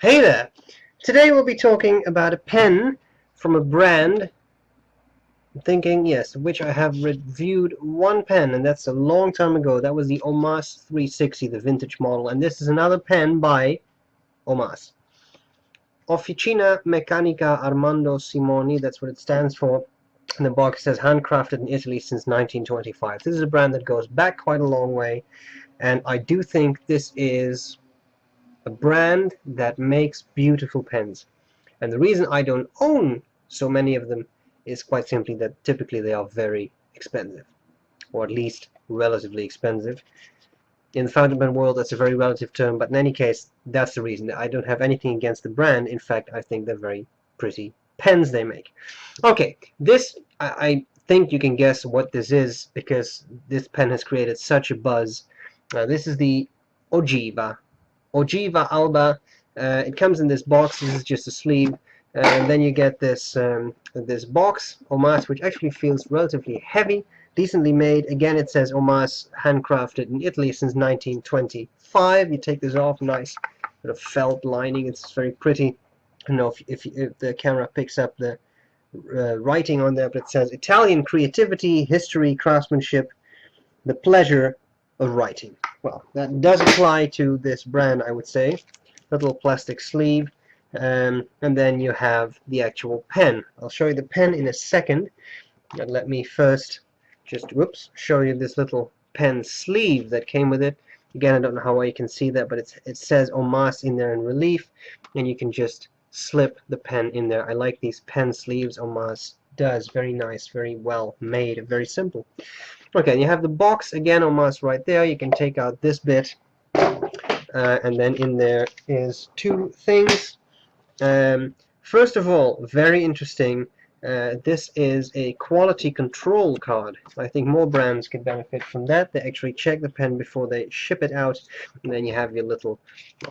Hey there! Today we'll be talking about a pen from a brand, I'm thinking, yes, which I have reviewed one pen, and that's a long time ago. That was the OMAS 360, the vintage model, and this is another pen by OMAS. Officina Meccanica Armando Simoni, that's what it stands for. And the box says handcrafted in Italy since 1925. This is a brand that goes back quite a long way, and I do think this is a brand that makes beautiful pens. And the reason I don't own so many of them is quite simply that typically they are very expensive, or at least relatively expensive. In the fountain pen world, that's a very relative term, but in any case, that's the reason. I don't have anything against the brand. In fact, I think they're very pretty pens they make. Okay, this, I think you can guess what this is, because this pen has created such a buzz. This is the Ogiva. Ogiva Alba. It comes in this box. This is just a sleeve, and then you get this this box OMAS, which actually feels relatively heavy, decently made. Again, it says OMAS, handcrafted in Italy since 1925. You take this off, nice bit of felt lining. It's very pretty. I don't know if the camera picks up the writing on there, but it says Italian creativity, history, craftsmanship, the pleasure of writing. Well, that does apply to this brand, I would say. Little plastic sleeve, and then you have the actual pen. I'll show you the pen in a second, and let me first just show you this little pen sleeve that came with it. Again, I don't know how well you can see that, but it says OMAS in there in relief, and you can just slip the pen in there. I like these pen sleeves OMAS does. Very nice, very well made, very simple. Okay, you have the box again almost right there. You can take out this bit, and then in there is two things. First of all, very interesting, this is a quality control card. I think more brands could benefit from that. They actually check the pen before they ship it out, and then you have your little,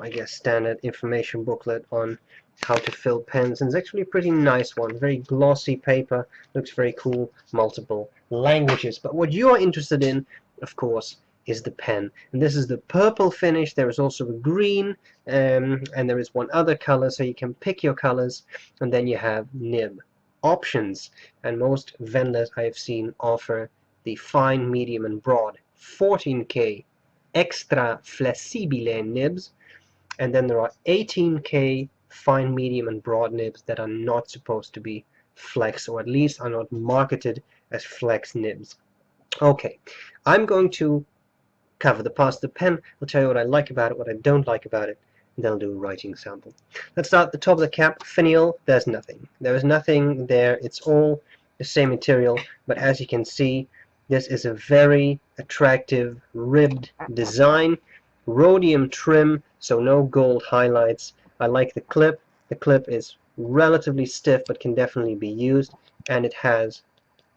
I guess, standard information booklet on how to fill pens, and it's actually a pretty nice one. Very glossy paper, looks very cool, multiple languages. But what you are interested in, of course, is the pen, and this is the purple finish. There is also a green, and there is one other color, so you can pick your colors, and then you have nib options, and most vendors I have seen offer the fine, medium, and broad 14K extra flessibile nibs, and then there are 18K fine, medium, and broad nibs that are not supposed to be flex, or at least are not marketed as flex nibs. Okay, I'm going to cover the parts of the pen. I'll tell you what I like about it, what I don't like about it, and then I'll do a writing sample. Let's start at the top of the cap. Finial, there's nothing. There is nothing there. It's all the same material, but as you can see, this is a very attractive ribbed design. Rhodium trim, so no gold highlights. I like the clip. The clip is relatively stiff, but can definitely be used, and it has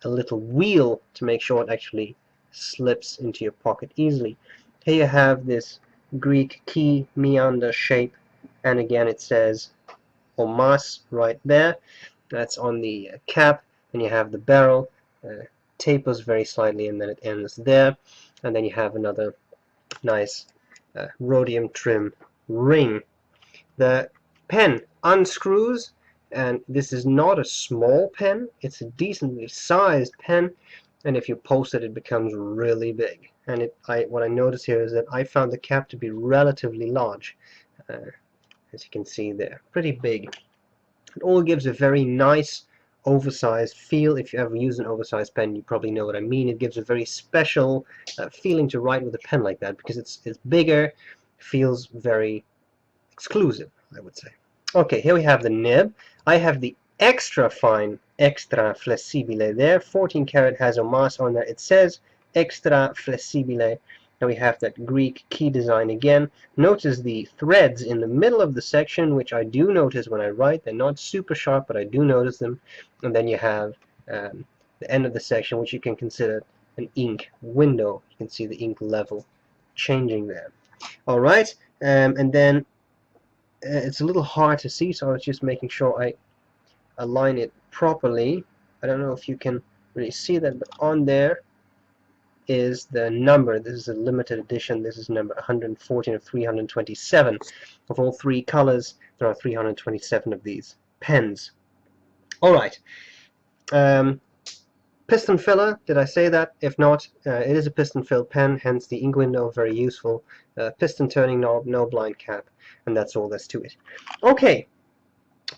a little wheel to make sure it actually slips into your pocket easily. Here you have this Greek key meander shape, and again it says OMAS right there. That's on the cap, and you have the barrel, tapers very slightly, and then it ends there, and then you have another nice rhodium trim ring. The pen unscrews, and this is not a small pen, it's a decently sized pen, and if you post it, it becomes really big. And what I notice here is that I found the cap to be relatively large, as you can see there, pretty big. It all gives a very nice oversized feel. If you ever use an oversized pen, you probably know what I mean. It gives a very special feeling to write with a pen like that, because it's bigger, feels very exclusive, I would say. Okay, here we have the nib. I have the extra fine, extra flessibile there. 14 karat has OMAS on there. It says extra flessibile. And we have that Greek key design again. Notice the threads in the middle of the section, which I do notice when I write. They're not super sharp, but I do notice them. And then you have the end of the section, which you can consider an ink window. You can see the ink level changing there. All right, and then it's a little hard to see, so I was just making sure I align it properly. I don't know if you can really see that, but on there is the number. This is a limited edition. This is number 114 of 327. Of all three colors, there are 327 of these pens. Alright. Piston filler, did I say that? If not, it is a piston-filled pen, hence the ink window, very useful. Piston turning knob, no blind cap, and that's all there's to it. Okay,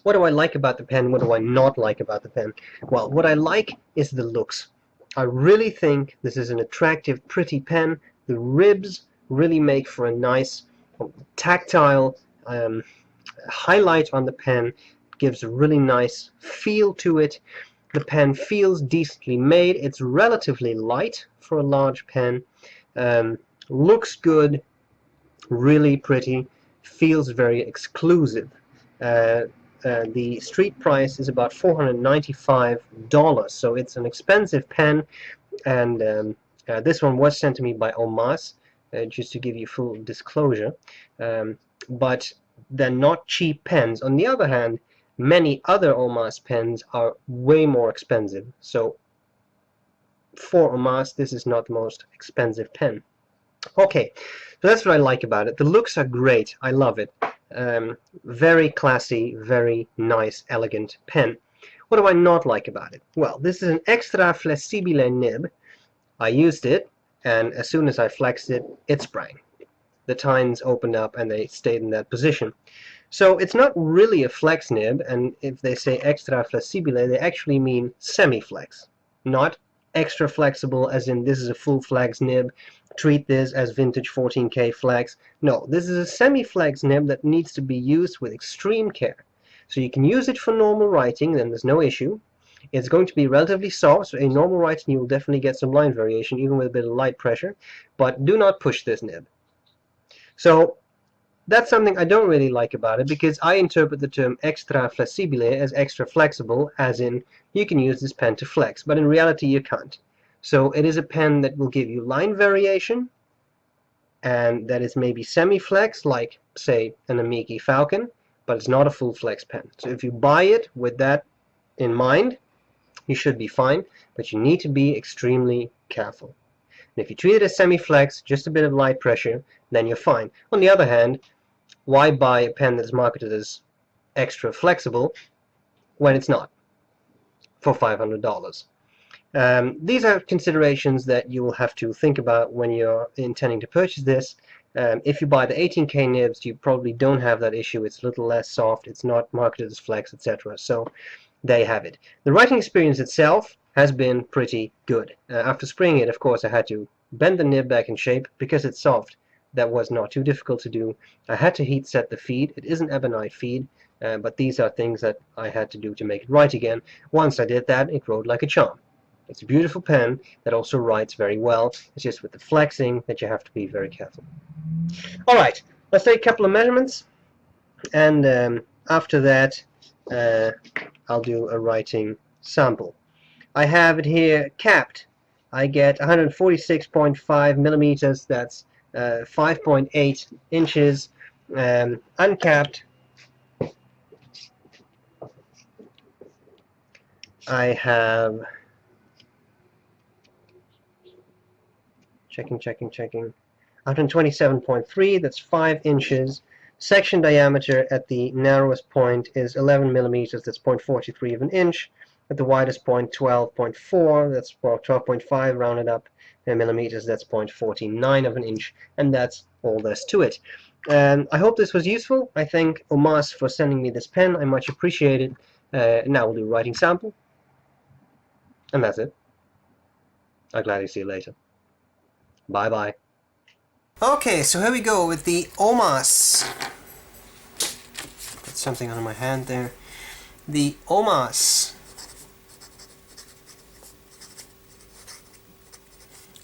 what do I like about the pen? What do I not like about the pen? Well, what I like is the looks. I really think this is an attractive, pretty pen. The ribs really make for a nice, tactile highlight on the pen. It gives a really nice feel to it. The pen feels decently made. It's relatively light for a large pen. Looks good, really pretty, feels very exclusive. The street price is about $495, so it's an expensive pen, and this one was sent to me by OMAS, just to give you full disclosure. But they're not cheap pens. On the other hand, many other OMAS pens are way more expensive, so for OMAS this is not the most expensive pen. Okay, so that's what I like about it. The looks are great. I love it. Very classy, very nice, elegant pen. What do I not like about it? Well, this is an extra Flessibile nib. I used it, and as soon as I flexed it, it sprang. The tines opened up and they stayed in that position. So it's not really a flex nib, and if they say extra flessibile, they actually mean semi-flex, not extra flexible as in this is a full flex nib, treat this as vintage 14K flex. No, this is a semi-flex nib that needs to be used with extreme care. So you can use it for normal writing, then there's no issue. It's going to be relatively soft, so in normal writing you will definitely get some line variation, even with a bit of light pressure, but do not push this nib. So that's something I don't really like about it, because I interpret the term extra flessibile as extra flexible, as in you can use this pen to flex, but in reality you can't. So it is a pen that will give you line variation, and that is maybe semi-flex, like, say, an Amici Falcon, but it's not a full flex pen. So if you buy it with that in mind, you should be fine, but you need to be extremely careful. And if you treat it as semi-flex, just a bit of light pressure, then you're fine. On the other hand, why buy a pen that's marketed as extra flexible when it's not for $500? These are considerations that you will have to think about when you're intending to purchase this. If you buy the 18K nibs, you probably don't have that issue. It's a little less soft, it's not marketed as flex, etc. So there you have it. The writing experience itself has been pretty good. After spraying it, of course, I had to bend the nib back in shape because it's soft. That was not too difficult to do. I had to heat set the feed. It is an ebonite feed, but these are things that I had to do to make it write again. Once I did that, it wrote like a charm. It's a beautiful pen that also writes very well. It's just with the flexing that you have to be very careful. Alright, let's take a couple of measurements, and after that I'll do a writing sample. I have it here capped. I get 146.5 millimeters, that's 5.8 inches. Uncapped, I have, checking, 127.3, that's 5 inches. Section diameter at the narrowest point is 11 millimeters, that's 0.43 of an inch. At the widest point, 12.4, that's 12.5 rounded up millimeters, that's 0.49 of an inch, and that's all there's to it. I hope this was useful. I thank OMAS for sending me this pen. I much appreciate it. Now we'll do a writing sample, and that's it. I'll gladly see you later. Bye bye. Okay, so here we go with the OMAS. Got something on my hand there. The OMAS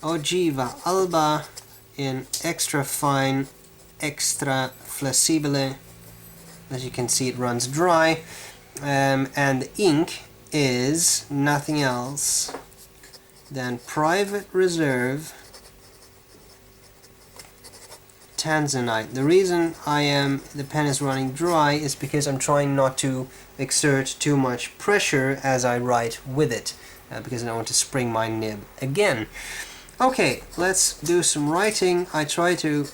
Ogiva Alba in extra fine, extra flessibile. As you can see, it runs dry, and the ink is nothing else than Private Reserve Tanzanite. The reason the pen is running dry is because I'm trying not to exert too much pressure as I write with it, because I don't want to spring my nib again. Okay, let's do some writing. I try to,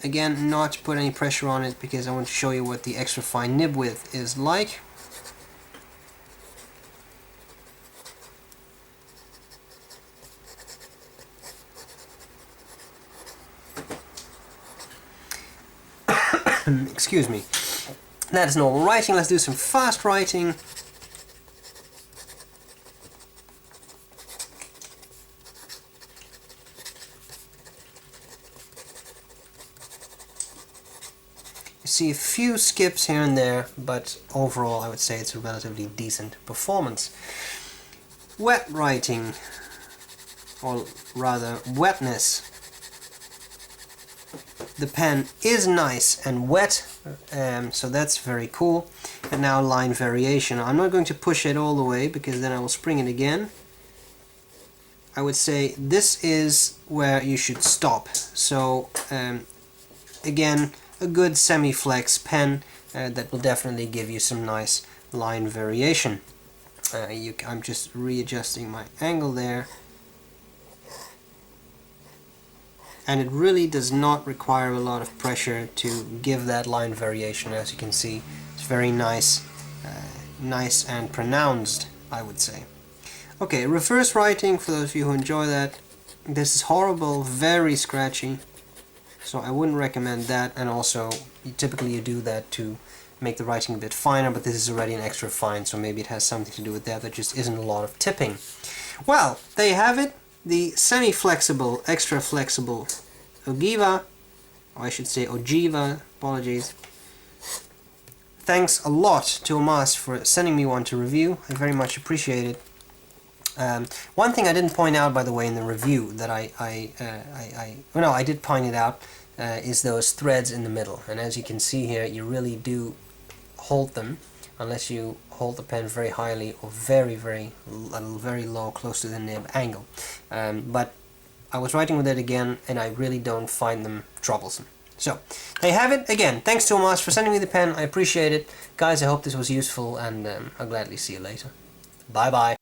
again, not put any pressure on it because I want to show you what the extra fine nib width is like. Excuse me. That is normal writing. Let's do some fast writing. You see a few skips here and there, but overall I would say it's a relatively decent performance. Wet writing, or rather wetness. The pen is nice and wet, so that's very cool. And now line variation. I'm not going to push it all the way because then I will spring it again. I would say this is where you should stop. So again, a good semi-flex pen that will definitely give you some nice line variation. I'm just readjusting my angle there. And it really does not require a lot of pressure to give that line variation. As you can see, it's very nice, nice and pronounced, I would say. Okay, reverse writing, for those of you who enjoy that. This is horrible, very scratchy, so I wouldn't recommend that. And also, typically you do that to make the writing a bit finer, but this is already an extra fine, so maybe it has something to do with that. There just isn't a lot of tipping. Well, there you have it. The semi-flexible, extra flexible Ogiva, or I should say Ogiva, apologies. Thanks a lot to OMAS for sending me one to review. I very much appreciate it. One thing I didn't point out, by the way, in the review that I did point it out, is those threads in the middle. And as you can see here, you really do hold them, unless you hold the pen very highly or very low, close to the nib angle. But I was writing with it again, and I really don't find them troublesome. So, there you have it. Again, thanks to OMAS for sending me the pen. I appreciate it. Guys, I hope this was useful, and I'll gladly see you later. Bye-bye.